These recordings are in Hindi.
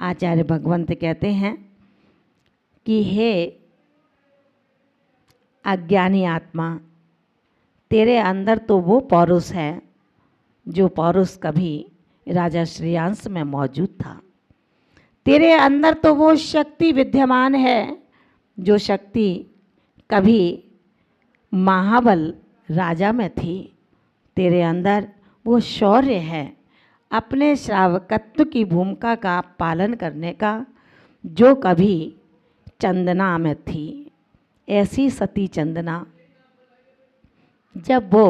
आचार्य भगवंत कहते हैं कि हे अज्ञानी आत्मा, तेरे अंदर तो वो पौरुष है जो पौरुष कभी राजा श्रेयांश में मौजूद था। तेरे अंदर तो वो शक्ति विद्यमान है जो शक्ति कभी महाबल राजा में थी। तेरे अंदर वो शौर्य है अपने श्रावकत्व की भूमिका का पालन करने का जो कभी चंदना में थी। ऐसी सती चंदना जब वो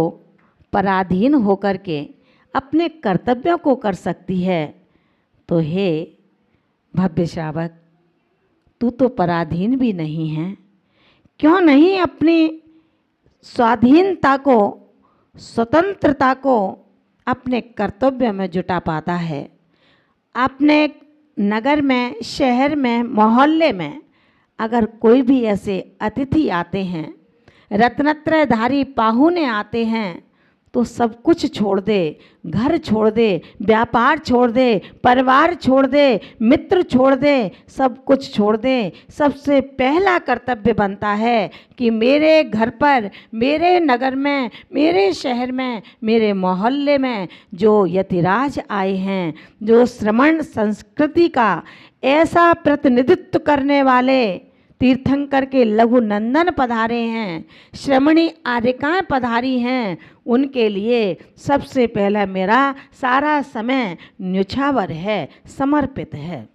पराधीन होकर के अपने कर्तव्यों को कर सकती है तो हे भव्य श्रावक, तू तो पराधीन भी नहीं है, क्यों नहीं अपनी स्वाधीनता को, स्वतंत्रता को अपने कर्तव्य में जुटा पाता है। अपने नगर में, शहर में, मोहल्ले में अगर कोई भी ऐसे अतिथि आते हैं, रत्नत्रयधारी पाहुने आते हैं, तो सब कुछ छोड़ दे, घर छोड़ दे, व्यापार छोड़ दे, परिवार छोड़ दे, मित्र छोड़ दे, सब कुछ छोड़ दे। सबसे पहला कर्तव्य बनता है कि मेरे घर पर, मेरे नगर में, मेरे शहर में, मेरे मोहल्ले में जो यतिराज आए हैं, जो श्रमण संस्कृति का ऐसा प्रतिनिधित्व करने वाले तीर्थंकर के लघु नंदन पधारे हैं, श्रमणी आर्यिकाएँ पधारी हैं, उनके लिए सबसे पहला मेरा सारा समय न्यौछावर है, समर्पित है।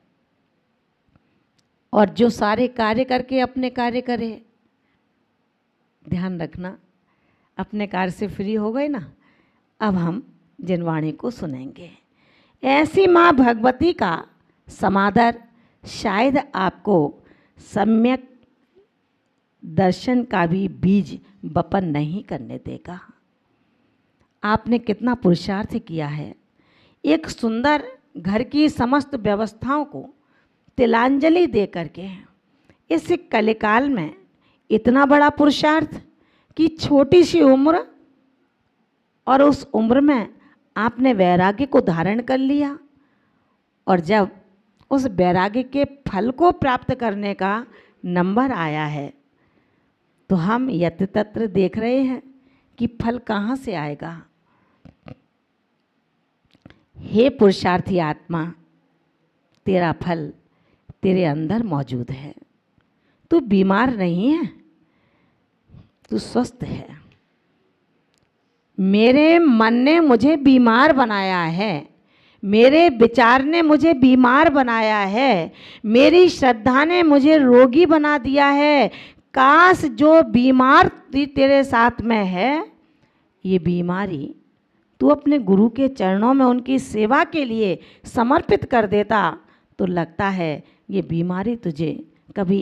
और जो सारे कार्य करके अपने कार्य करे, ध्यान रखना, अपने कार्य से फ्री हो गए ना। अब हम जिनवाणी को सुनेंगे। ऐसी माँ भगवती का समादर शायद आपको सम्यक दर्शन का भी बीज बपन नहीं करने देगा। आपने कितना पुरुषार्थ किया है। एक सुंदर घर की समस्त व्यवस्थाओं को तिलांजलि दे करके इस कलिकाल में इतना बड़ा पुरुषार्थ कि छोटी सी उम्र, और उस उम्र में आपने वैराग्य को धारण कर लिया। और जब उस वैराग्य के फल को प्राप्त करने का नंबर आया है तो हम यत्र तत्र देख रहे हैं कि फल कहाँ से आएगा। हे पुरुषार्थी आत्मा, तेरा फल तेरे अंदर मौजूद है। तू बीमार नहीं है, तू स्वस्थ है। मेरे मन ने मुझे बीमार बनाया है, मेरे विचार ने मुझे बीमार बनाया है, मेरी श्रद्धा ने मुझे रोगी बना दिया है। काश जो बीमार तेरे साथ में है, ये बीमारी तू अपने गुरु के चरणों में उनकी सेवा के लिए समर्पित कर देता तो लगता है ये बीमारी तुझे कभी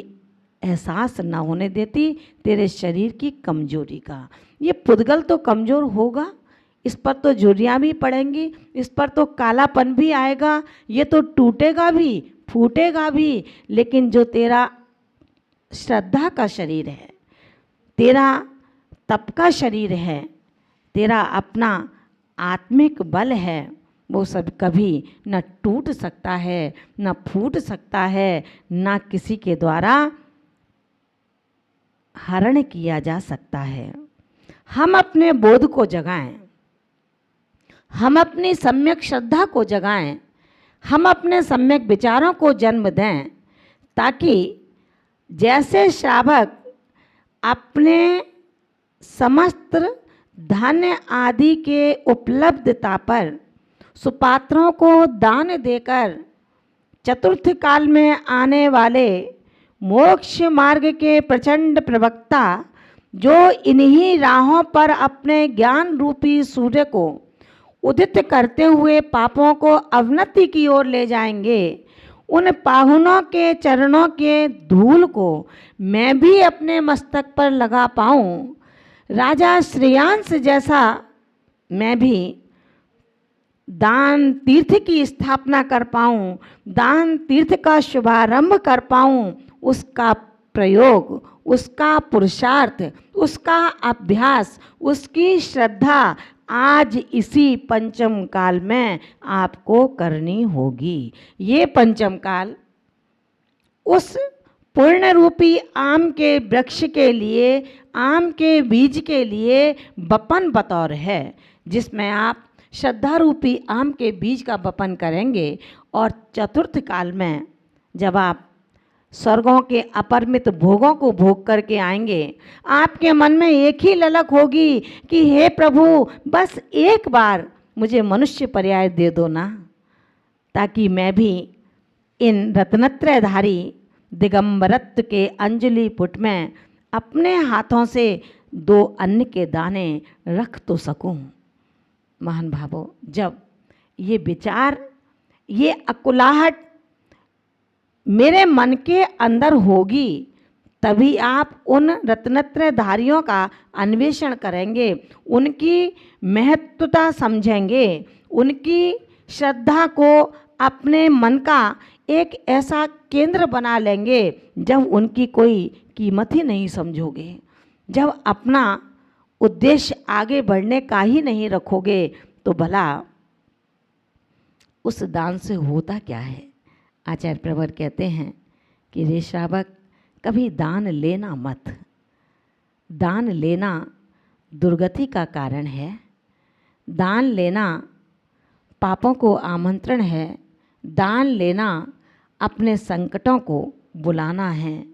एहसास ना होने देती तेरे शरीर की कमजोरी का। ये पुद्गल तो कमज़ोर होगा, इस पर तो झुर्रियाँ भी पड़ेंगी, इस पर तो कालापन भी आएगा, ये तो टूटेगा भी, फूटेगा भी, लेकिन जो तेरा श्रद्धा का शरीर है, तेरा तप का शरीर है, तेरा अपना आत्मिक बल है, वो सब कभी न टूट सकता है, न फूट सकता है, न किसी के द्वारा हरण किया जा सकता है। हम अपने बोध को जगाएं, हम अपनी सम्यक श्रद्धा को जगाएं, हम अपने सम्यक विचारों को जन्म दें, ताकि जैसे श्रावक अपने समस्त धन आदि के उपलब्धता पर सुपात्रों को दान देकर चतुर्थ काल में आने वाले मोक्ष मार्ग के प्रचंड प्रवक्ता जो इन्हीं राहों पर अपने ज्ञान रूपी सूर्य को उदित करते हुए पापों को अवनति की ओर ले जाएंगे, उन पाहुनों के चरणों के धूल को मैं भी अपने मस्तक पर लगा पाऊं, राजा श्रेयांश जैसा मैं भी दान तीर्थ की स्थापना कर पाऊं, दान तीर्थ का शुभारंभ कर पाऊं, उसका प्रयोग, उसका पुरुषार्थ, उसका अभ्यास, उसकी श्रद्धा आज इसी पंचम काल में आपको करनी होगी। ये पंचम काल उस पूर्ण रूपी आम के वृक्ष के लिए, आम के बीज के लिए बपन बतौर है, जिसमें आप श्रद्धा रूपी आम के बीज का बपन करेंगे। और चतुर्थ काल में जब आप स्वर्गों के अपरिमित भोगों को भोग करके आएंगे, आपके मन में एक ही ललक होगी कि हे प्रभु, बस एक बार मुझे मनुष्य पर्याय दे दो ना, ताकि मैं भी इन रत्नत्रयधारी दिगंबरत्व के अंजलि पुट में अपने हाथों से 2 अन्न के दाने रख तो सकूं। महान भावों, जब ये विचार, ये अकुलाहट मेरे मन के अंदर होगी, तभी आप उन रत्नत्रयधारियों का अन्वेषण करेंगे, उनकी महत्वता समझेंगे, उनकी श्रद्धा को अपने मन का एक ऐसा केंद्र बना लेंगे जब उनकी कोई कीमत ही नहीं समझोगे, जब अपना उद्देश्य आगे बढ़ने का ही नहीं रखोगे, तो भला उस दान से होता क्या है। आचार्य प्रवर कहते हैं कि रे श्रावक, कभी दान लेना मत। दान लेना दुर्गति का कारण है, दान लेना पापों को आमंत्रण है, दान लेना अपने संकटों को बुलाना है।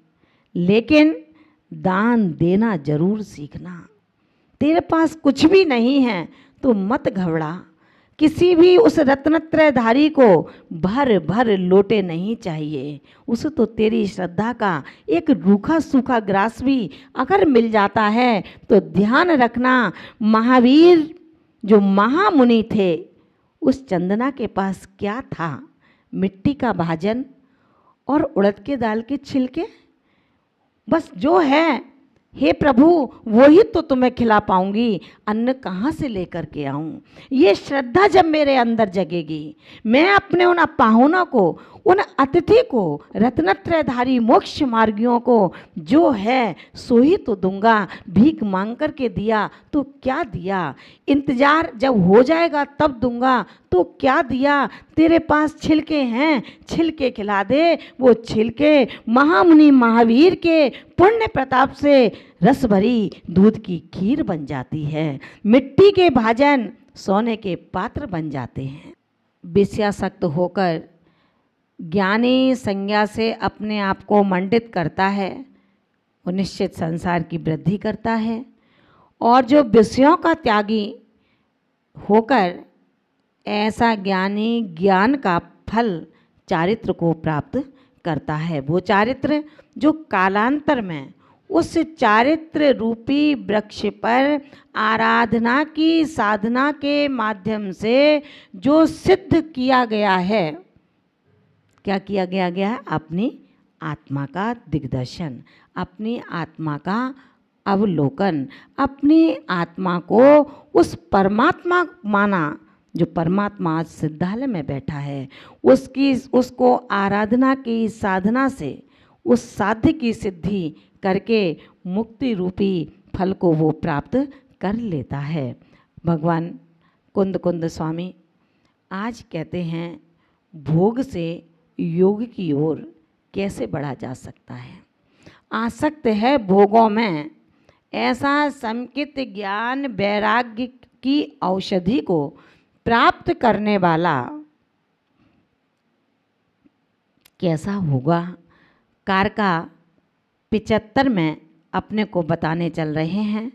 लेकिन दान देना जरूर सीखना। तेरे पास कुछ भी नहीं है तो मत घबरा। किसी भी उस रत्नत्रयधारी को भर भर लोटे नहीं चाहिए। उसे तो तेरी श्रद्धा का एक रूखा सूखा ग्रास भी अगर मिल जाता है तो ध्यान रखना, महावीर जो महामुनि थे, उस चंदना के पास क्या था? मिट्टी का भाजन और उड़द के दाल के छिलके। बस जो है, हे प्रभु, वही तो तुम्हें खिला पाऊंगी, अन्न कहाँ से लेकर के आऊँ? ये श्रद्धा जब मेरे अंदर जगेगी, मैं अपने उन पाहुनों को, उन अतिथि को, रत्नत्रयधारी मोक्ष मार्गियों को जो है सो ही तो दूंगा। भीख मांग कर के दिया तो क्या दिया? इंतजार जब हो जाएगा तब दूंगा तो क्या दिया? तेरे पास छिलके हैं, छिलके खिला दे। वो छिलके महामुनि महावीर के पुण्य प्रताप से रस भरी दूध की खीर बन जाती है। मिट्टी के भाजन सोने के पात्र बन जाते हैं। विषयासक्त होकर ज्ञानी संज्ञा से अपने आप को मंडित करता है, वो निश्चित संसार की वृद्धि करता है। और जो विषयों का त्यागी होकर ऐसा ज्ञानी ज्ञान का फल चारित्र को प्राप्त करता है, वो चारित्र जो कालांतर में उस चारित्र रूपी वृक्ष पर आराधना की साधना के माध्यम से जो सिद्ध किया गया है। क्या किया गया है? अपनी आत्मा का दिग्दर्शन, अपनी आत्मा का अवलोकन, अपनी आत्मा को उस परमात्मा माना जो परमात्मा आज सिद्धालय में बैठा है। उसको आराधना की साधना से उस साध्य की सिद्धि करके मुक्ति रूपी फल को वो प्राप्त कर लेता है। भगवान कुंद स्वामी आज कहते हैं, भोग से योग की ओर कैसे बढ़ा जा सकता है? आसक्त है भोगों में, ऐसा समकित ज्ञान वैराग्य की औषधि को प्राप्त करने वाला कैसा होगा? कारका 75 में अपने को बताने चल रहे हैं।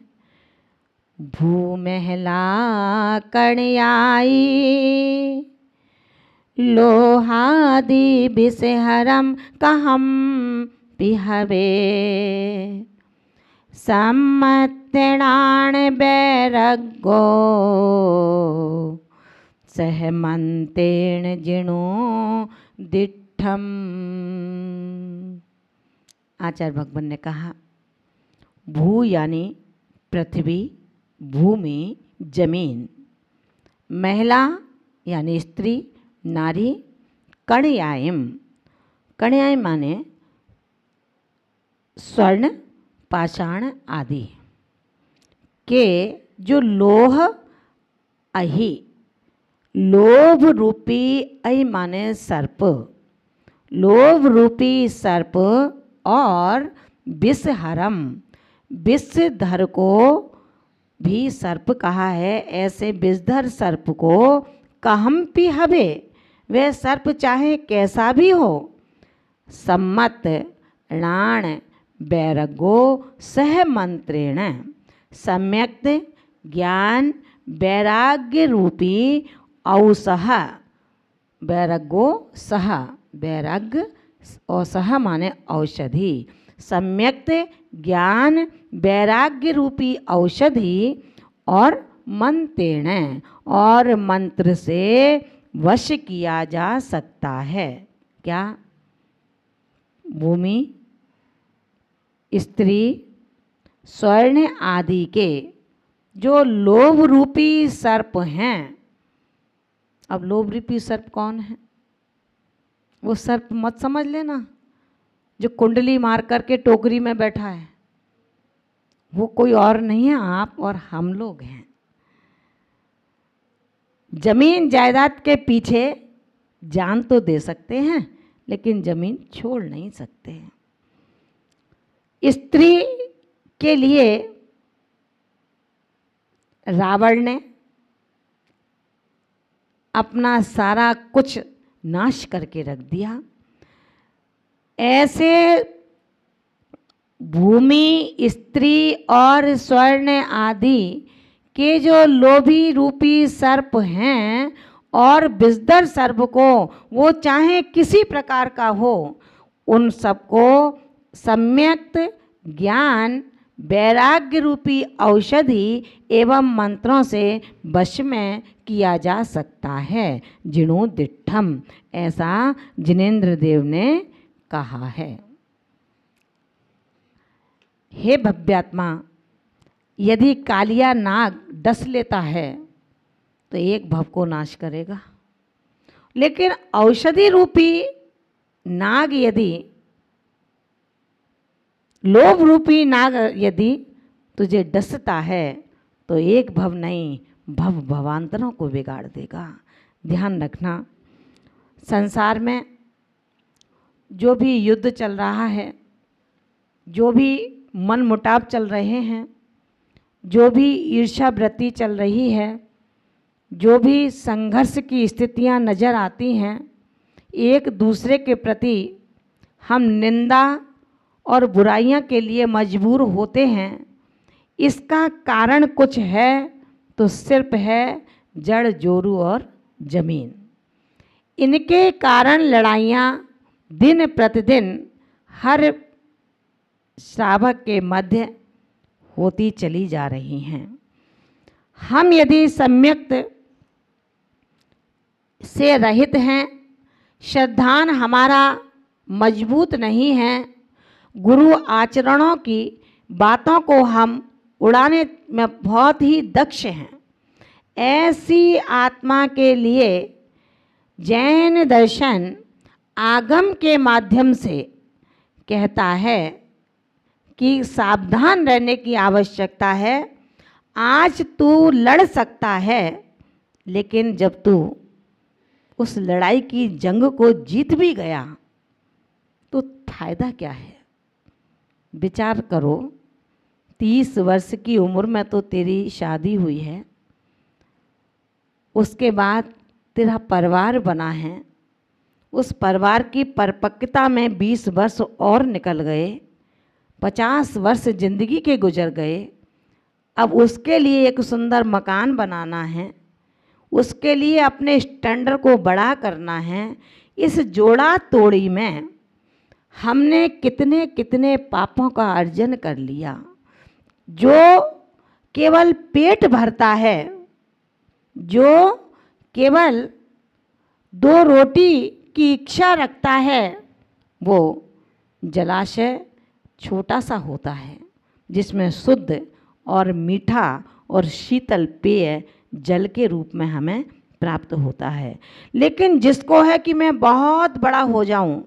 भू महला कणयाई लोहादि विषहरम कहम पिहवे सम्मत्णान बैरगो सहमंतेण जिणो दिठम। आचार्य भगवान ने कहा, भू यानी पृथ्वी, भूमि जमीन, महिला यानी स्त्री नारी, कणयायम, कणयाय माने स्वर्ण पाषाण आदि के जो लोह अहि, लोभ रूपी, अहि माने सर्प, लोभ रूपी सर्प और विषहरम, विषधर को भी सर्प कहा है। ऐसे विषधर सर्प को कहम्पि हवे, वह सर्प चाहे कैसा भी हो, सम्मत णाण वैराग्यो सह मंत्रेण, सम्यक ज्ञान वैराग्य रूपी औसह, वैराग्यो सह, वैराग्य और सह माने औषधि, सम्यक ज्ञान वैराग्य रूपी औषधि और मंत्रेण, और मंत्र से वश किया जा सकता है। क्या? भूमि, स्त्री, स्वर्ण आदि के जो लोभ रूपी सर्प हैं। अब लोभ रूपी सर्प कौन है? वो सर्प मत समझ लेना जो कुंडली मार करके टोकरी में बैठा है, वो कोई और नहीं है, आप और हम लोग हैं। जमीन जायदाद के पीछे जान तो दे सकते हैं लेकिन जमीन छोड़ नहीं सकते हैं। स्त्री के लिए रावण ने अपना सारा कुछ नाश करके रख दिया। ऐसे भूमि, स्त्री और स्वर्ण आदि के जो लोभी रूपी सर्प हैं और विषधर सर्प को वो चाहे किसी प्रकार का हो, उन सबको सम्यक ज्ञान वैराग्य रूपी औषधि एवं मंत्रों से वश में किया जा सकता है। जिणोदिट्ठम, ऐसा जिनेन्द्र देव ने कहा है। हे भव्यात्मा, यदि कालिया नाग डस लेता है तो एक भव को नाश करेगा, लेकिन औषधि रूपी नाग यदि, लोभ रूपी नाग यदि तुझे डसता है तो एक भव नहीं, भव भवांतरों को बिगाड़ देगा। ध्यान रखना, संसार में जो भी युद्ध चल रहा है, जो भी मन मुटाव चल रहे हैं, जो भी ईर्ष्या वृत्ति चल रही है, जो भी संघर्ष की स्थितियां नज़र आती हैं, एक दूसरे के प्रति हम निंदा और बुराइयां के लिए मजबूर होते हैं, इसका कारण कुछ है तो सिर्फ है जड़ जोरू और जमीन। इनके कारण लड़ाइयाँ दिन प्रतिदिन हर श्रावक के मध्य होती चली जा रही हैं। हम यदि सम्यक से रहित हैं, श्रद्धान हमारा मजबूत नहीं है, गुरु आचरणों की बातों को हम उड़ाने में बहुत ही दक्ष हैं, ऐसी आत्मा के लिए जैन दर्शन आगम के माध्यम से कहता है कि सावधान रहने की आवश्यकता है। आज तू लड़ सकता है, लेकिन जब तू उस लड़ाई की जंग को जीत भी गया तो फायदा क्या है? विचार करो, 30 वर्ष की उम्र में तो तेरी शादी हुई है, उसके बाद तेरा परिवार बना है, उस परिवार की परिपक्वता में 20 वर्ष और निकल गए, 50 वर्ष जिंदगी के गुजर गए। अब उसके लिए एक सुंदर मकान बनाना है, उसके लिए अपने स्टैंडर्ड को बड़ा करना है। इस जोड़ा तोड़ी में हमने कितने कितने पापों का अर्जन कर लिया। जो केवल पेट भरता है, जो केवल 2 रोटी की इच्छा रखता है, वो जलाशय छोटा सा होता है जिसमें शुद्ध और मीठा और शीतल पेय जल के रूप में हमें प्राप्त होता है। लेकिन जिसको है कि मैं बहुत बड़ा हो जाऊं,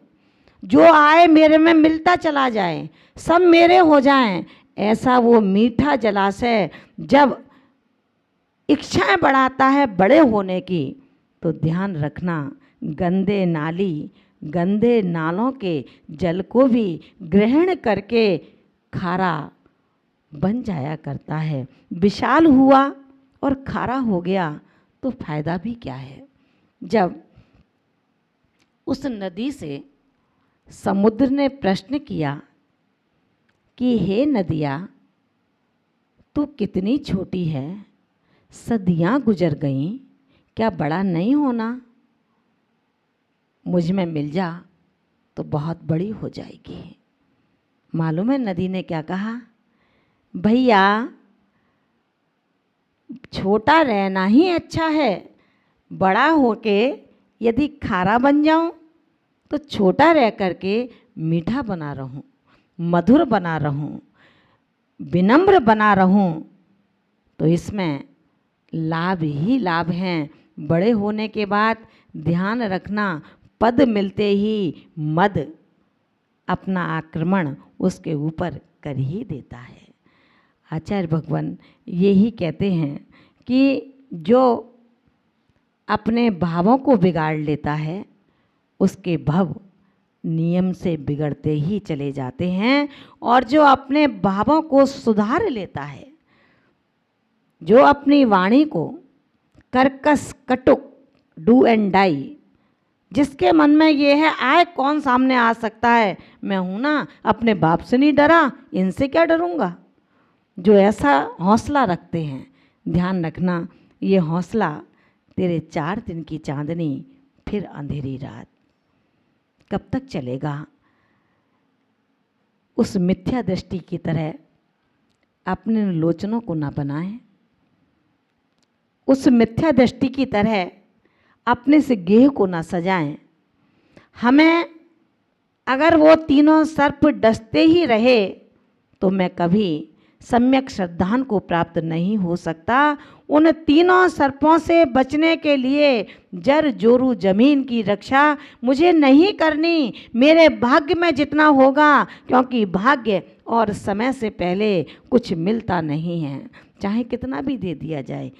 जो आए मेरे में मिलता चला जाए, सब मेरे हो जाएं, ऐसा वो मीठा जलाशय जब इच्छाएं बढ़ाता है बड़े होने की, तो ध्यान रखना गंदे नाली, गंदे नालों के जल को भी ग्रहण करके खारा बन जाया करता है। विशाल हुआ और खारा हो गया तो फायदा भी क्या है। जब उस नदी से समुद्र ने प्रश्न किया कि हे नदिया, तू कितनी छोटी है, सदियां गुजर गईं, क्या बड़ा नहीं होना, मुझ में मिल जा तो बहुत बड़ी हो जाएगी। मालूम है नदी ने क्या कहा? भैया, छोटा रहना ही अच्छा है, बड़ा होके यदि खारा बन जाऊं तो छोटा रह करके मीठा बना रहूं, मधुर बना रहूं, विनम्र बना रहूं, तो इसमें लाभ ही लाभ हैं। बड़े होने के बाद ध्यान रखना, पद मिलते ही मद अपना आक्रमण उसके ऊपर कर ही देता है। आचार्य भगवान यही कहते हैं कि जो अपने भावों को बिगाड़ लेता है उसके भव नियम से बिगड़ते ही चले जाते हैं, और जो अपने भावों को सुधार लेता है, जो अपनी वाणी को कर्कश कटुक डू एंड डाई, जिसके मन में ये है आए कौन सामने आ सकता है, मैं हूं ना, अपने बाप से नहीं डरा, इनसे क्या डरूंगा, जो ऐसा हौसला रखते हैं, ध्यान रखना ये हौसला तेरे 4 दिन की चांदनी फिर अंधेरी रात कब तक चलेगा। उस मिथ्या दृष्टि की तरह अपने लोचनों को ना बनाएं, उस मिथ्या दृष्टि की तरह अपने से गेह को ना सजाएं। हमें अगर वो तीनों सर्प डसते ही रहे तो मैं कभी सम्यक श्रद्धान को प्राप्त नहीं हो सकता। उन तीनों सर्पों से बचने के लिए जर जोरू जमीन की रक्षा मुझे नहीं करनी, मेरे भाग्य में जितना होगा, क्योंकि भाग्य और समय से पहले कुछ मिलता नहीं है, चाहे कितना भी दे दिया जाए।